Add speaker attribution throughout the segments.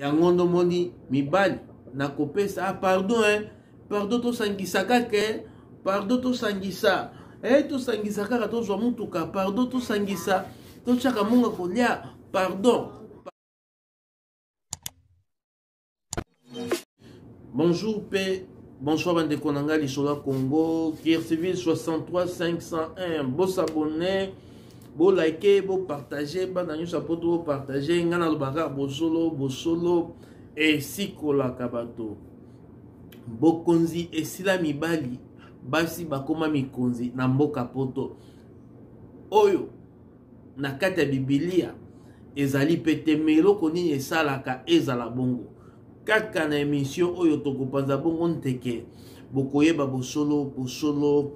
Speaker 1: Yangondo moni mibali na kopesa pardon pardon to sangisa kake pardon to sangisa to sangisa kaka to zwa mutuka pardon to sangisa to chaka munga kolia pardon. Bonjour paix, bonsoir bande konanga lisola Congo, Guerre civile 63 501. Beau s'abonner, beau liker, beau partager, bande nyonso apoto beau partager, ngana lobaka bosolo et sikola kabato. Bokonzi esila mibali basi bakoma mikonzi na mboka poto. Oyo na kati ya Biblia ezali pete meloko nini esalaka ezala bongo. Kaka na émission oyo tokopanza bongo nteke bokoyeba bosolo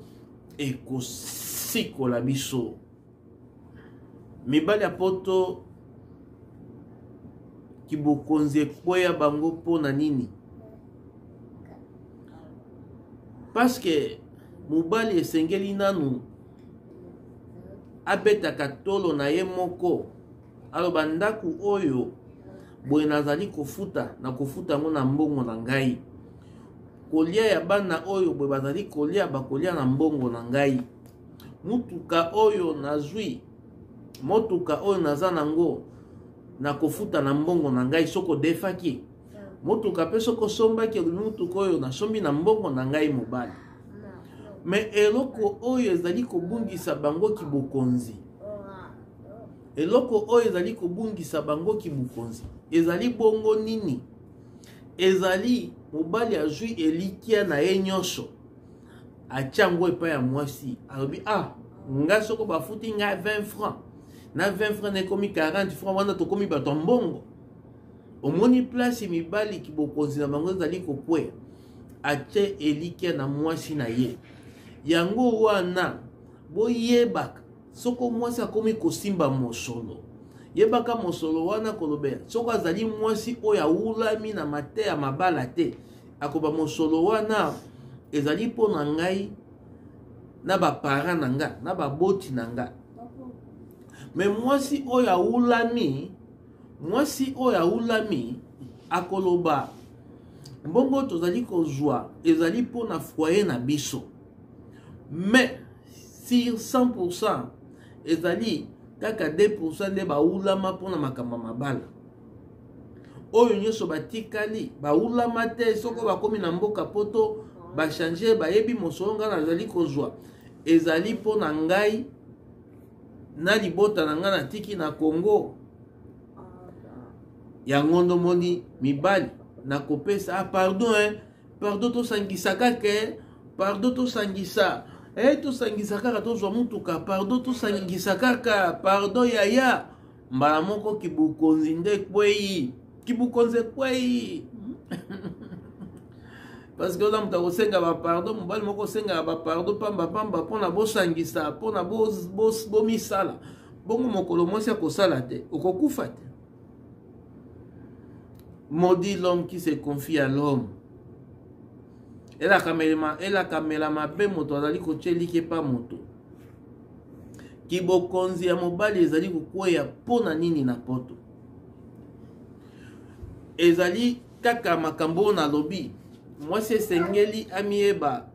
Speaker 1: ekosikola biso. Mibali ya poto kibokonzi ekweya bango pona nini? Parce que mobali esengeli nanu abetaka tolo na ye moko aloba ndaku oyo boye nazali kofuta na kofuta ngo na mbongo na ngai. Kolia ya bana oyo boye bazali kolia bakolia na mbongo na ngai. Mutuka oyo nazwi, motuka oyo naza nango na kofuta na mbongo na ngai soko defaki. Motuka pe soko sombaki mutuka oyo na sombi na mbongo na ngai mobali. Me eloko oyo ezali kobungisa bango kibokonzi. Eloko oyo ezali kobungisa bango kibokonzi. Ezali bongo nini? Ezali mobali azwi elikia na ye nyonso. Achango epa ya mwasi. Alobi nga soko bafuti nga 20 francs. Na 20 francs nekomi 40 francs wana tokomi bato mbongo. Omoni place mibali kibokonzi na bango ezali kokwea. Ache elikia na mwasi na ye. Yango wana boyebaka soko mwasi akomi kosimba mosolo. Yebaka mosolo wana kolobea soko azali mwasi oyo awulami na mate ya mabala te, akoba mosolo wana ezali po na ngai na bapara na nga na baboti na nga. Me mwasi oyo awulami akoloba mbongo tozali kozwa ezali po na foyer na biso. Mais sur 100% ezali kaka 2% nde baulama pona makamba mabala. Oyo nyonso batikali baulama te soko bakomi na mboka poto bachange bayebi mosolo nga nazali kozwa ezali pona ngai na libota na nga na tiki na Congo. Yangondo moni mibali na kopesa pardon pardon to sangisa kake pardon to sangisa to sangisa kaka to zwa mutuka pardon to sangisa kaka pardon yaya mbala moko kibukonzi nde kwei kibukonze kwei. Parce que oza muta kosenga ba pardon mobali moko senga ba pardon pamba pona bosangisa pona bomisala bongo mokolo mwasi akosala te okokufa te. Maudit l'homme qui se confie à l'homme. Et la caméra mabe moto azali kocheli ke pa moto. Kibokonzi ya mobali ezali kokwea pona nini na poto. Ezali kaka makambo na lobi. Mwasi esengeli amieba.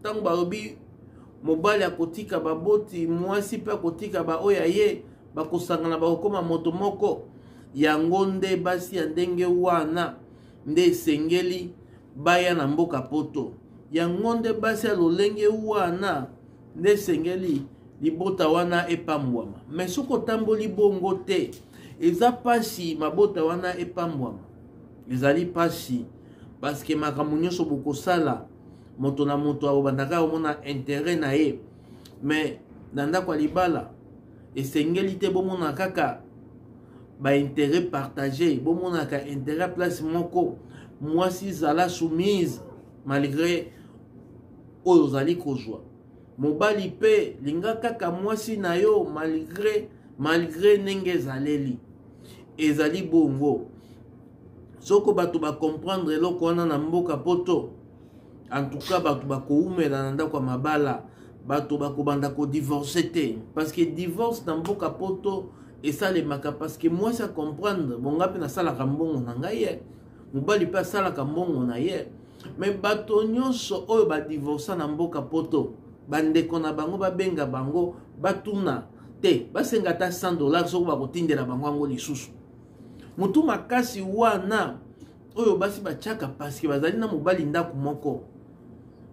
Speaker 1: Tango balobi mobali akotika baboti mwasi pe akotika ba oya ye bakosangana bakokoma moto moko. Yango nde basi ya ndenge wana nde esengeli baya na mboka poto. Yango nde basi ya lolenge wana nde esengeli libota wana epambwama. Mais soko tamboli bongo te eza pasi mabota wana epambwama. Ezali pasi parce que makambo nyonso bokosala moto na moto abandaka omona intérêt na ye. Mais na ndako ya libala esengeli te bomona kaka ba intérêt partagé bomonaka intérêt place moko mwasi zala soumise malgré oyo ozali kozwa. Mobali pe linga kaka mwasi na yo malgré ndenge ezaleli ezali bongo. Soko bato ba comprendre eloko wana na mboka poto en tout cas bato bakoumela na ndako ya mabala bato bakobanda ko divorcer te parce que divorce na mboka poto et ça les maka parce que moi ça comprendre bonga pe na sala kambongo na ngai mobali pe sala kambongo na ye mais bato nyonso oyo ba divorce na mboka poto bandeko na bango babenga bango batuna te basenga ta $100 soko bakotindela bango yango lisusu mutu makasi wana oyo basi bachaka parce que bazali na mobali ndako moko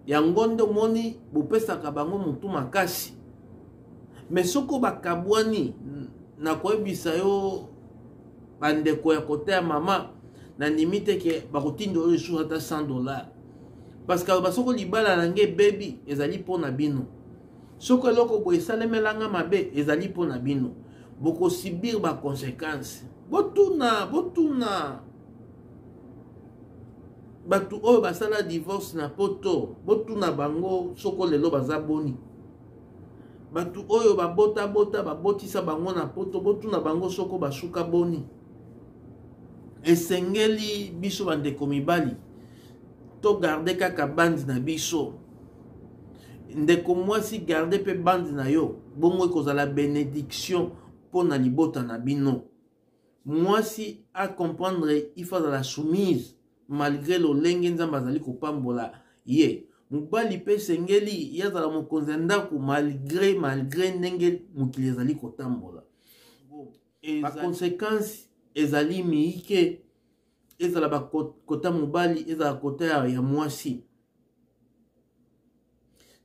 Speaker 1: yango nde moni bopesaka bango mutu makasi mais soko bakabwani na koyebisa yo bandeko ya kote ya mama na limite ke bakotinda oyo lisusu ata $100 parce que basoko libala nange baby ezali pona bino soko eloko boye esalemelanga mabe ezali pona bino bokosibir ba conséquences botuna batu oyo basala divorce na poto botuna bango soko lelo baza boni batu oyo babotisa bango na poto botuna bango soko basuka boni esengeli biso bandeko mibali to garde kaka bandi na biso ndeko mwasi garde pe bandi na yo bongo ekozala bénédiction po na libota na bino mwasi a comprendre il faut la soumise malgré lolenge nzambe azali kopambola ye mobali pe sengeli yazala mokonzi ya ndako malgré ndenge mokili ezali kotambola baconséquence ezali miike ezala bakota mobali ezala kota ya mwasi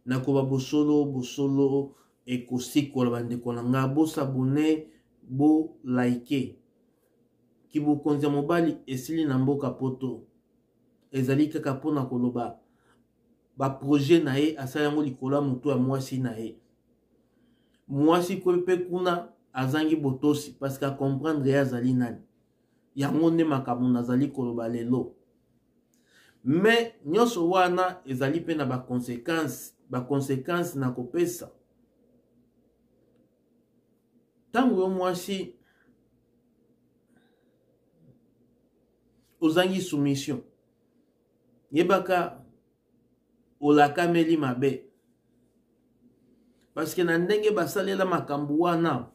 Speaker 1: nakoba bosolo ekosikola bandeko na nga bosabone like kibokonzi ya mobali esili na mboka poto ezali kaka mpona koloba baprojet na ye asala yango likolo ya motu ya mwasi na ye mwasi kwe mpe kuna azangi botosi parce que comprendre ye azali nani yango nde makambo nazali koloba lelo mais nyonso wana ezali mpe na baconséquence na kopesa ntango yo mwasi ozangi soumission yebaka olakameli mabe parce que na ndenge basalela makambo wana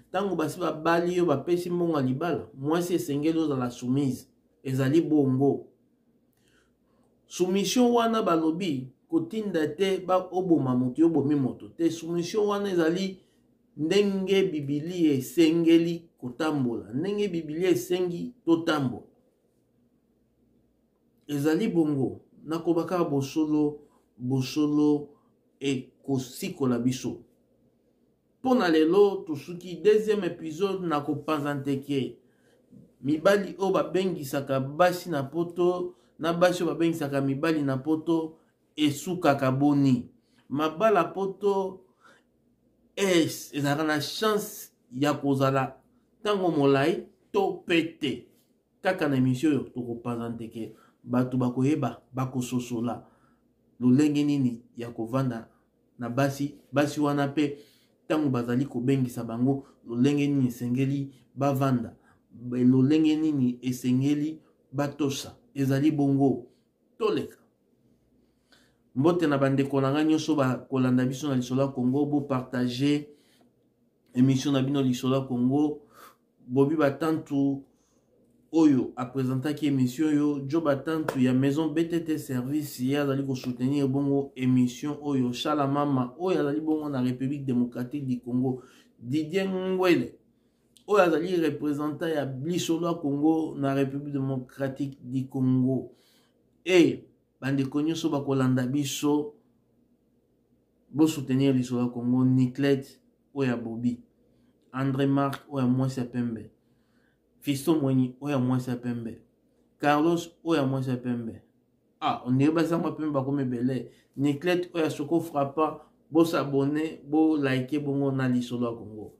Speaker 1: ntango basi babali yo bapesi mbongo ya libala mwasi esengeli ozala soumise ezali bongo soumission wana balobi kotinda te oboma moto obomi moto te soumission wana ezali ndenge bibili esengeli kotambola ndenge bibili esengi totambola ezali bongo nakobaka bosolo ekosikola biso mpona lelo tosuki deuxième épisode nakopanzante ke mibali oyo babengisaka basi na poto na basi oyo babengisaka mibali na poto esukaka boni mabala poto ezalaka na chance ya kozala ntango molai to pete kaka na émission oyo tokopanzante ke bato bakoyeba bakososola lolenge nini ya kovanda na basi wana pe ntango bazali kobengisa bango lolenge nini esengeli bavanda lolenge nini esengeli batosa ezali bongo toleka mbote na bandeko na nga nyonso bakolanda biso na lisolo ya Congo bopartage émission na bino lisolo ya Congo bobi batantu oyo apresentaki émission oyo jo batantu ya maison BTT service ye azali kosoutenir bongo émission oyo Shala Mama oyo azali bongo na République démocratique du Congo Didier Ngwele oyo azali représentant ya lisolo ya Congo na République démocratique du Congo et bandeko nyonso bakolanda biso bosoutenir lisolo ya Congo Niclet oyo ya Bobi André Marc oyo ya mwasi ya pembe Fiston Mwenyi oyo ya mwasi ya pembe Carlos oyo ya mwasi ya pembe on dirait basangwa pembe bakome bele Niclet oyo ya Soko Frappa bosabone bo like bongo na lisolo ya Congo